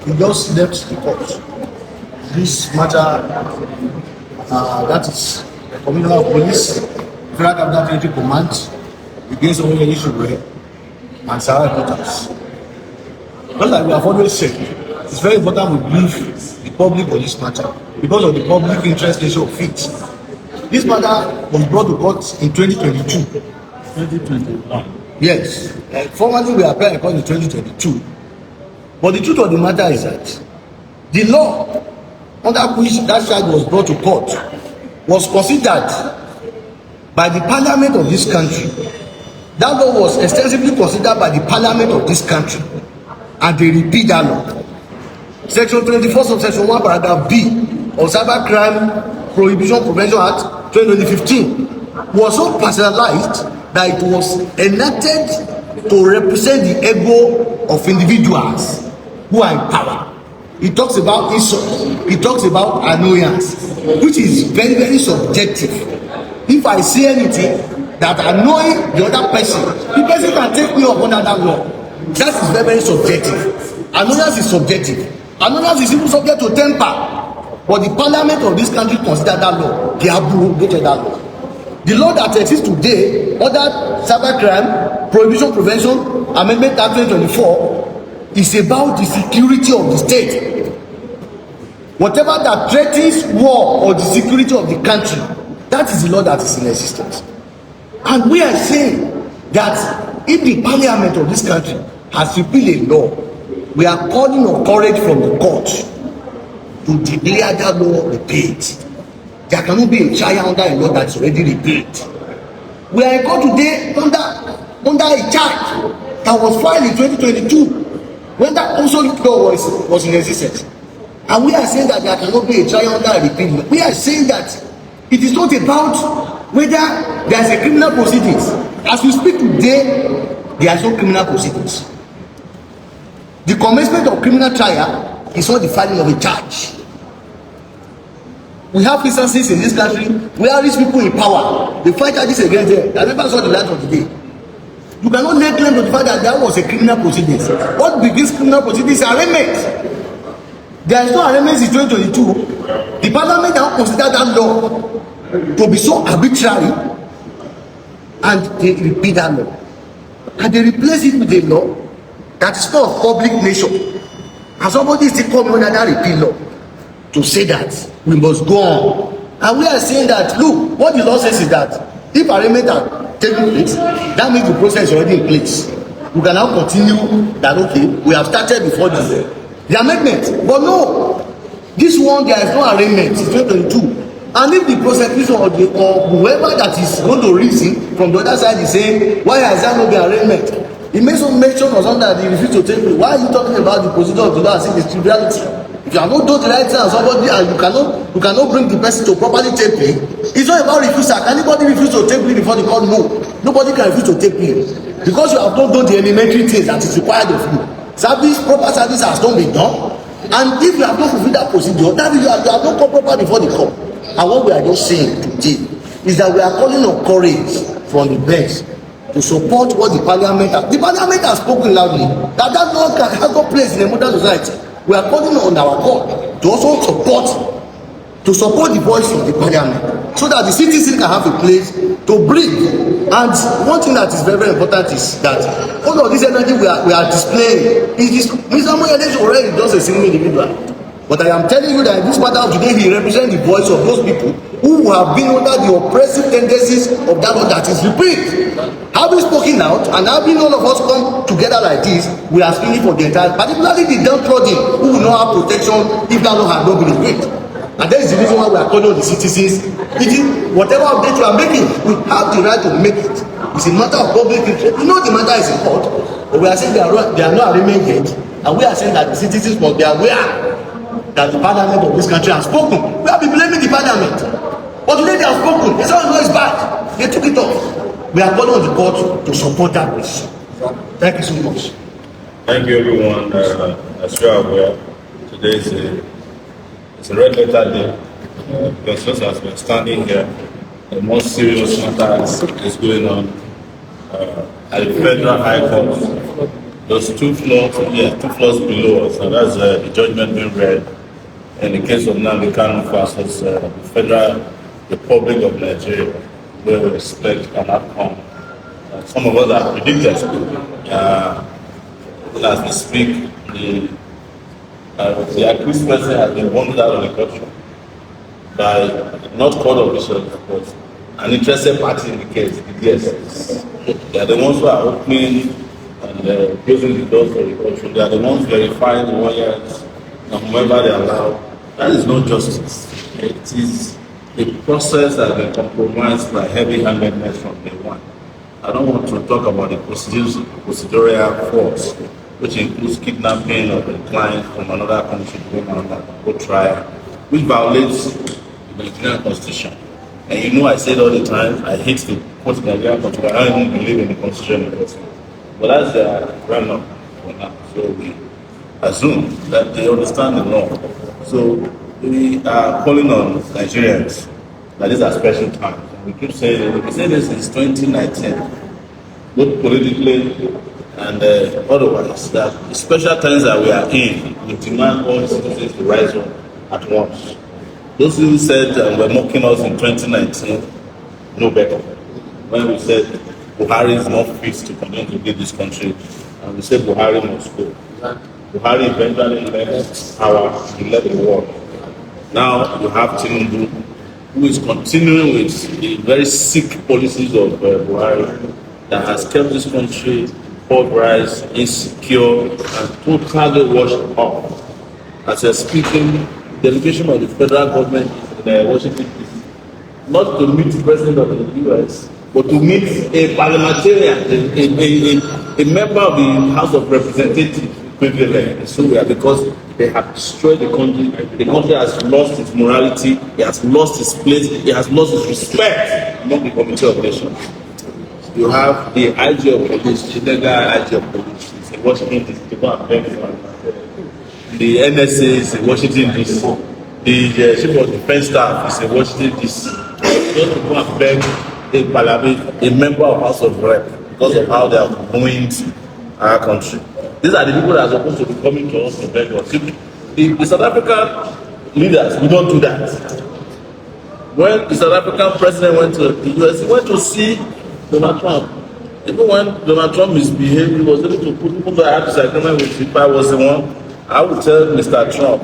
he just left the court. This matter, that is Commissioner of Police, Federal Capital Territory Command, against Sowore Sowore and Sarah Reporters. Just like we have always said, it's very important we brief the public on this matter because of the public interest nature of it. This matter was brought to court in 2022. 2021. Yes. Formerly we applied in court in 2022. But the truth of the matter is that the law under which that child was brought to court was considered by the parliament of this country. That law was extensively considered by the parliament of this country, and they repeat that law. Section 24 of Section 1 paragraph B of Cyber Crime Prohibition Prevention Act 2015 was so personalized that it was enacted to represent the ego of individuals who are in power. It talks about insult, it talks about annoyance, which is very, very subjective. If I say anything that annoy the other person, the person can take me up under that law. That is very, very subjective. Annoyance is subjective. Annoyance is even subject to temper. But the parliament of this country consider that law. They have abrogated that law. The law that exists today, under Cyber Crime Prohibition Prevention Amendment Act 2024, is about the security of the state. Whatever that threatens war or the security of the country, that is the law that is in existence. And we are saying that if the parliament of this country has repealed a law, we are calling on courage from the court to declare that law repealed. There cannot be a trial under a law that is already repealed. We are in court today under a charge that was filed in 2022 when that obsolete law was in existence. And we are saying that there cannot be a trial under a repeal. We are saying that it is not about whether there is a criminal proceedings. As we speak today, there is no criminal proceedings. The commencement of criminal trial is not the filing of a charge. We have instances in this country where these people in power, they fight charges against them. They never saw the light of the day. You cannot lay claim to the fact that there was a criminal proceedings. What begins criminal proceedings is arraignment. There is no arraignment in 2022. The parliament now consider that law to be so arbitrary, and they repeat that law. And they replace it with a law that is not of public nature. And somebody is still coming under that repeal law to say that we must go on. And we are saying that, look, what the law says is that if arraignment are taking place, that means the process is already in place. We can now continue that, okay, we have started before the amendment. But no, this one, there is no arraignment. It's 2022. And if the prosecution or whoever that is going to reason from the other side is saying, why has there no been arraignment? He makes some mention or something that he refused to take place. Why are you talking about the procedure of the law as if it's triviality? If you have not done the right thing and somebody and you cannot bring the person to properly take plea, it's not about refusal. Can anybody refuse to take plea before the court? No. Nobody can refuse to take plea. Because you have not done the elementary things that is required of you. Service, proper service has not been done. And if you have not fulfilled that procedure, that means you have not come proper before the court. And what we are just saying today is that we are calling on courage from the bench to support what the parliament has spoken loudly, that law has no place in a modern society. We are calling on our court to also support the voice of the parliament so that the citizens can have a place to breathe. And one thing that is very, very important is that all of this energy we are displaying is Mr. Moyede already just a single individual. But I am telling you that in this matter of today, he represents the voice of those people who have been under the oppressive tendencies of that law that is repealed. Having spoken out and having all of us come together like this, we are speaking for the entire, particularly the downtrodden who will not have protection if that law has not been repealed. And that is the reason why we are calling on the citizens. Whatever update you are making, we have the right to make it. It's a matter of public interest. You know the matter is in court, but we are saying they are not arraignment yet, and we are saying that the citizens must be aware that the parliament of this country has spoken. We have been blaming the parliament, but today they have spoken. They said the law is bad. They took it off. We are calling on the court to support that decision. Thank you so much. Thank you, everyone. As you are aware, today is a red letter day because just as we are standing here, the most serious matter is going on at the Federal High Court. those two floors below us, and that's the judgment being read in the case of Nnamdi Kanu versus the Federal Republic of Nigeria, where we expect an outcome. Some of us are predicted. As we speak, the accused person has been wanted out of the country by not court officials, but an interested party in the case, the DSS. They are the ones who are opening and closing the doors for the country. They are the ones verifying the lawyers and whoever they allow. That is not justice. It is a process that has been compromised by heavy-handedness from day one. I don't want to talk about the procedural force, which includes kidnapping of a client from another country to another court trial, which violates the Nigerian constitution. And you know, I say it all the time, I hate the quote the Nigerian constitution. I don't even believe in the constitution. But that's their run-up for now. So we assume that they understand the law. So we are calling on Nigerians that these are special times. We keep saying, we've been saying this since 2019, both politically and otherwise, that the special times that we are in, we demand all citizens to rise up at once. Those who said were mocking us in 2019 know better. When we said Buhari is not fit to continue to lead this country, and we said Buhari must go. Buhari eventually left power, he left the world. Now you have Tinubu, who is continuing with the very sick policies of Buhari that has kept this country pulverized, insecure, and totally washed up. As you're speaking, delegation of the federal government in Washington, D.C., not to meet the president of the U.S., but to meet a parliamentarian, a member of the House of Representatives, because they have destroyed the country. The country has lost its morality, it has lost its place, it has lost its respect among the Committee of Nations. You have the IG of police, the legal IG of police, it's in Washington, D.C., the NSA is in Washington, D.C., the chief of defense staff is in Washington, D.C. Just to go and beg a parliament, a member of House of Rep, because of how they have ruined our country. These are the people that are supposed to be coming to us to beg us. The South African leaders, we don't do that. When the South African president went to the US, he went to see Donald Trump. Even when Donald Trump misbehaved, he was able to put people that had disagreement with. If I was the one, I would tell Mr. Trump,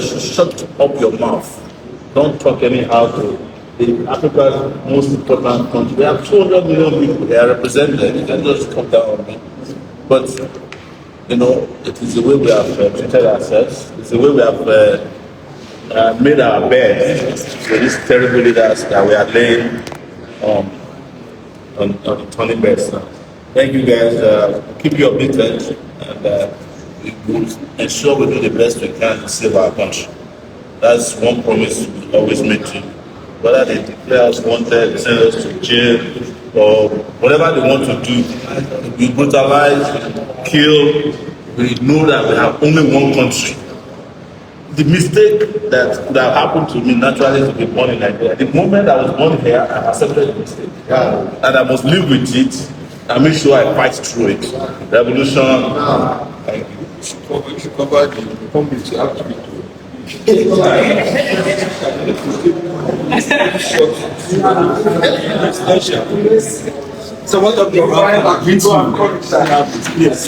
shut up your mouth. Don't talk anyhow to the Africa's most important country. We have 200 million people here represented. You can just come down on me. But you know, it is the way we have treated ourselves. It's the way we have made our bed with these terrible leaders that we are laying on the turning beds now. Thank you guys. Keep you updated, and we will ensure we do the best we can to save our country. That's one promise we always make to you. Whether they declare us wanted, send us to jail, or whatever they want to do, we brutalize, kill. We know that we have only one country. The mistake that could have happened to me naturally to be born in Nigeria. The moment I was born here, I accepted the mistake. And I must live with it and make sure I fight through it. Revolution. Thank you. You should cover the comments you have to do. So what of your yes.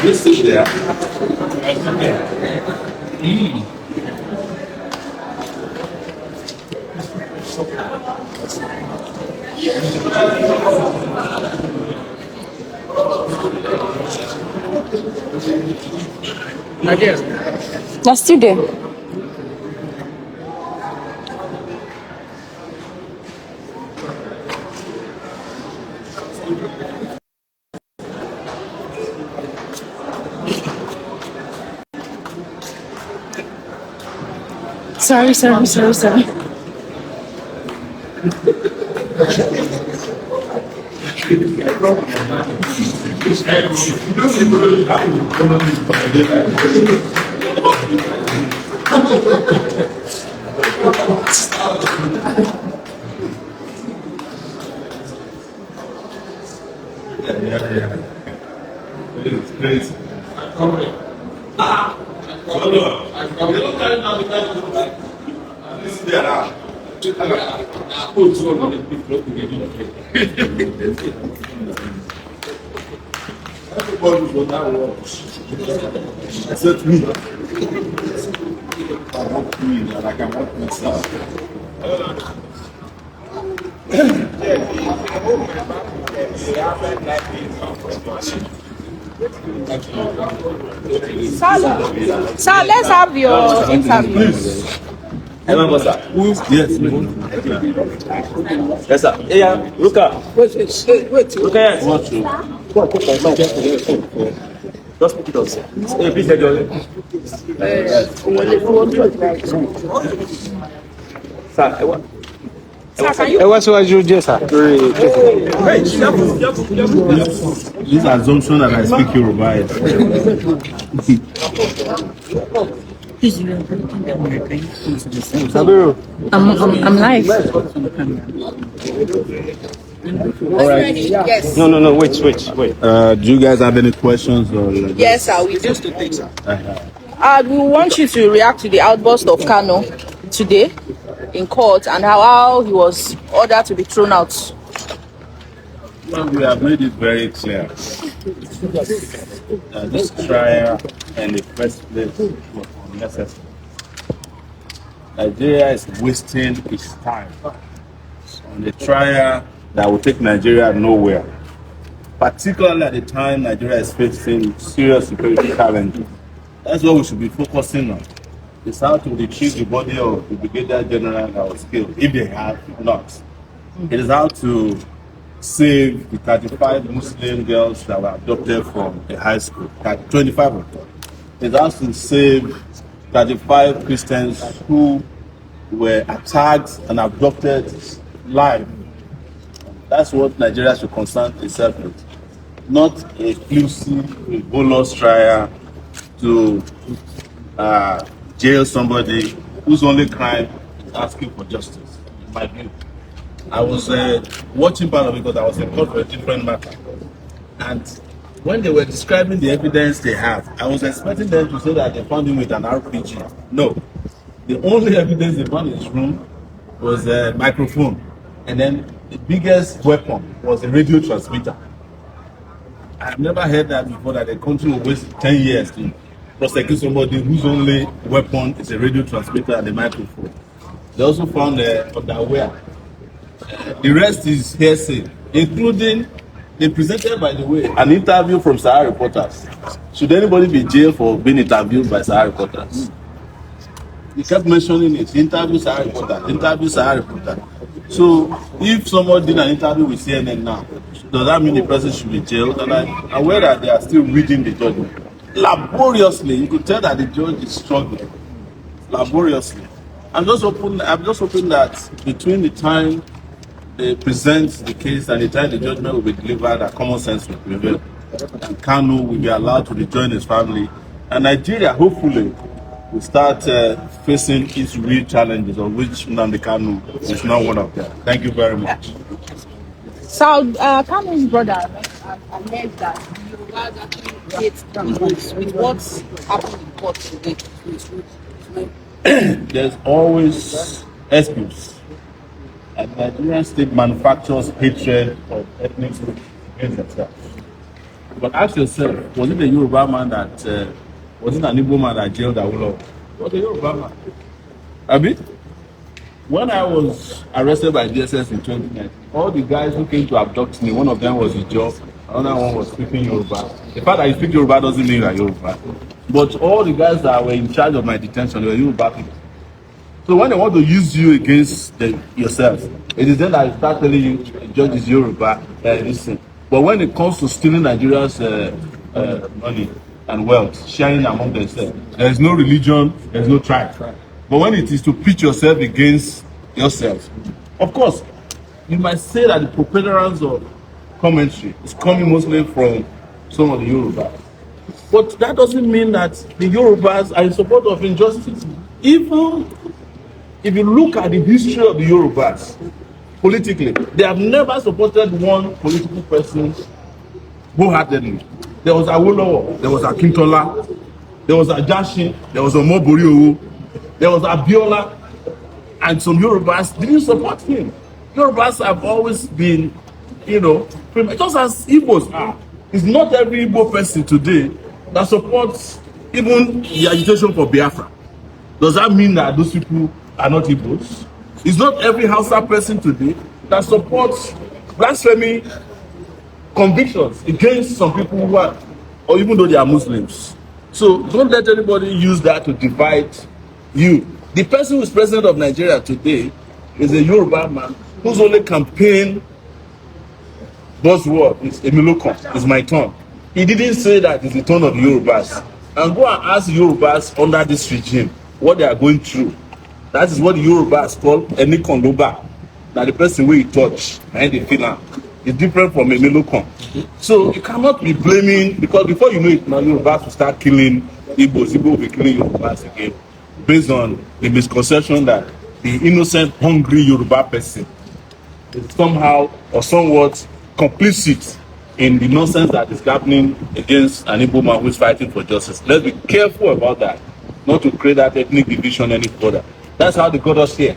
This is there. I guess. They're still there. Sorry. It's crazy. Except me. I want me and I can work myself. Sir, let's have your interview. Yes. Yes, sir. Hey, look up. Wait. Look at just pick it up, sir. Hey, please, sir, what? This assumption that I speak Yoruba. I'm live. All right. Yes. No, wait. Do you guys have any questions? Or Yes, sir. We do. We want you to react to the outburst of Kanu today in court and how he was ordered to be thrown out. Well, we have made it very clear. This trial in the first place was unnecessary. Nigeria is wasting its time on the trial that will take Nigeria nowhere. Particularly at the time Nigeria is facing serious security challenges. That's what we should be focusing on. It's how to retrieve the body of the Brigadier General that was killed, if they have not. It is how to save the 35 Muslim girls that were adopted from a high school, 25 of them. It's how to save 35 Christians who were attacked and abducted live. That's what Nigeria should concern itself with. Not a exclusive, bonus trial to jail somebody whose only crime is asking for justice, in my view. I was watching part of it because I was in court for a different matter. And when they were describing the evidence they have, I was expecting them to say that they found him with an RPG. No. The only evidence they found in his room was a microphone. And then the biggest weapon was a radio transmitter. I've never heard that before, that a country will waste 10 years to prosecute somebody whose only weapon is a radio transmitter and a microphone. They also found underwear. The rest is hearsay, including they presented, by the way, an interview from Sahara reporters. Should anybody be jailed for being interviewed by Sahara reporters? He kept mentioning it. Interview Sahara reporter. So if someone did an interview with CNN now, does that mean the person should be jailed? And I'm aware that they are still reading the judgment laboriously. You could tell that the judge is struggling laboriously. I'm just hoping that between the time they present the case and the time the judgment will be delivered, that common sense will prevail, and Kanu will be allowed to rejoin his family, and Nigeria hopefully will start facing its real challenges, of which Nnamdi Kanu is not one of them. Thank you very much. So, Kanu's brother alleged that you guys actually hate Igbos with what's happened in court today. There's always excuse. And the Nigerian state manufactures hatred of ethnic groups against themselves. But ask yourself, was it a Yoruba man that, was it an Igbo man that jailed Awolowo? Was a Yoruba man. Abi? When I was arrested by DSS in 2019, all the guys who came to abduct me, one of them was Ijo, another one was speaking Yoruba. The fact that you speak Yoruba doesn't mean you are Yoruba. But all the guys that were in charge of my detention, they were Yoruba people. So when they want to use you against yourself, it is then that I start telling you, judge is Yoruba, listen. But when it comes to stealing Nigeria's money and wealth, sharing among themselves, there is no religion, there is no tribe. But when it is to pitch yourself against yourself, of course, you might say that the preponderance of commentary is coming mostly from some of the Yorubas. But that doesn't mean that the Yorubas are in support of injustice. Even if you look at the history of the Yorubas, politically, they have never supported one political person wholeheartedly. There was Awolowo, there was Akintola, there was Ajasin, there was Omobori, there was Abiola, and some Yorubas didn't support him. Yorubas have always been, just as Igbos are. It's not every Igbo person today that supports even the agitation for Biafra. Does that mean that those people are not Igbos? It's not every Hausa person today that supports blasphemy convictions against some people who are, or even though they are Muslims. So don't let anybody use that to divide you. The person who is president of Nigeria today is a Yoruba man whose only campaign buzzword is Emilokon, is my turn. He didn't say that it's the turn of the Yorubas. And go and ask Yorubas under this regime what they are going through. That is what the Yorubas call Enikon Loba. Now the person where you touch and the feeling is different from Emilokon. So you cannot be blaming, because before you know it, now Yorubas will start killing Igbos. Igbo will be killing Yorubas again, based on the misconception that the innocent, hungry Yoruba person is somehow or somewhat complicit in the nonsense that is happening against an Igbo man who is fighting for justice. Let's be careful about that, not to create that ethnic division any further. That's how they got us here.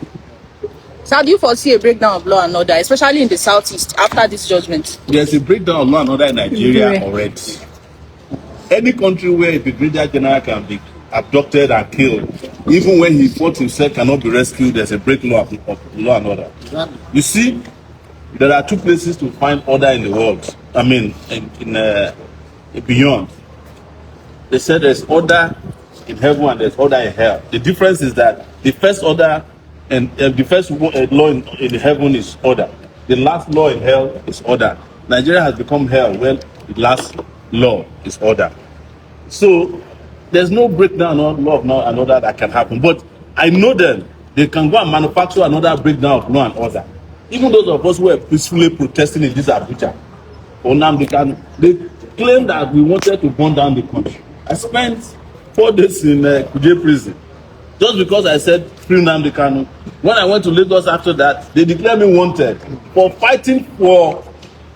So how do you foresee a breakdown of law and order, especially in the southeast, after this judgment? There's a breakdown of law and order in Nigeria already. Any country where a brigadier general can be abducted and killed, even when he fought himself cannot be rescued, there's a breakdown of law and order. You see, there are two places to find order in the world. I mean, beyond. They said there's order in heaven and there's order in hell. The difference is that the first order and the first law in heaven is order. The last law in hell is order. Nigeria has become hell when the last law is order. So there's no breakdown on law and order that can happen. But I know them. They can go and manufacture another breakdown of law and order. Even those of us who were peacefully protesting in this Abuja, Nnamdi Kanu, they claimed that we wanted to burn down the country. I spent 4 days in Kuje prison just because I said free Nnamdi Kanu. When I went to Lagos after that, they declared me wanted for fighting for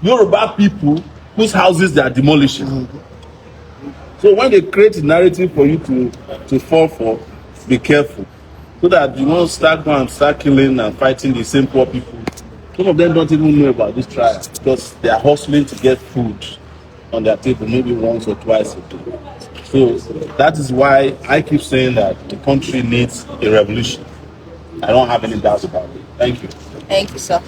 Yoruba people whose houses they are demolishing. So when they create a narrative for you to fall for, be careful, so that you won't start killing and fighting the same poor people. Some of them don't even know about this trial because they are hustling to get food on their table maybe once or twice a day. So that is why I keep saying that the country needs a revolution. I don't have any doubts about it. Thank you. Thank you, sir.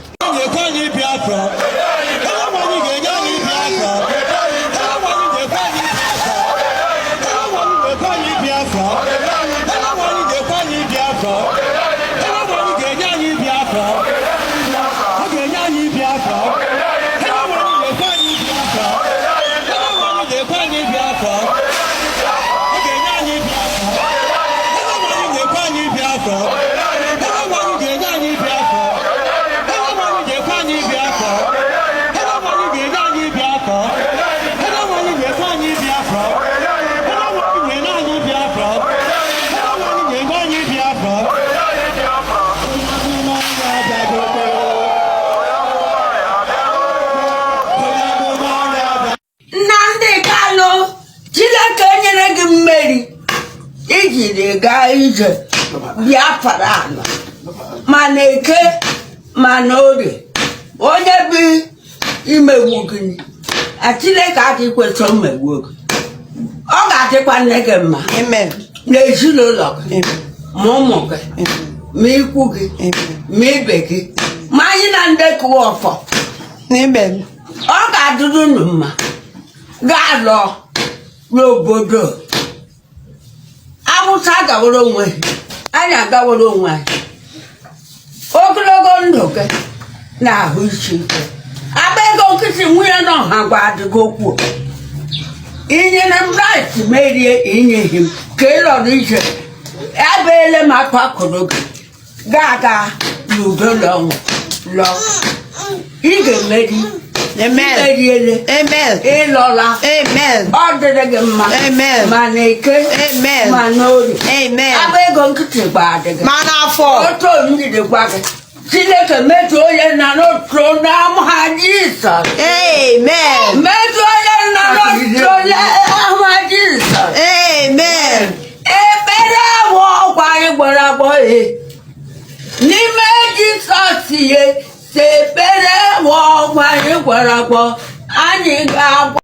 ijiri gaa ije Biafra ala mana Eke mana Orie onye bi imegbu gị Chineke adịghị kwesị mmegbu gị ọ ga-adịkwa nne gị mma na ezinụlọ gị ma ụmụ gị ma ikwu gị ma ibe gị ma anyị na ndị kụwa ọfọ ọ ga-adịrị unu mma gaa lụọ n'obodo Awụsa gaworo onwe anyị agaworo onwe anyị ogologo ndụ gị na ahụ isi ike aba ego nkịtị nwunye nọ ha gwa adịgo okwu inye na right merie inye him ka ịlọrọ ije abeele m akwa akụrụ gị ga-aga n'udo lọ ị ga-emeri imeriele ịlọla ọ dịrị gị mma ma na eke ma n'orie aba ego nkịtị gba adịghị otu onye gwa gị Chineke metụ onye na n'otu n'aha Jizọs metụ onye na n'otu n'aha Jizọs ekpere bụ ọgwụ anyị gbara agbọ n'ime Jizọs ihe si ekpere bụ ọgwụ anyị gwara agbọ anyị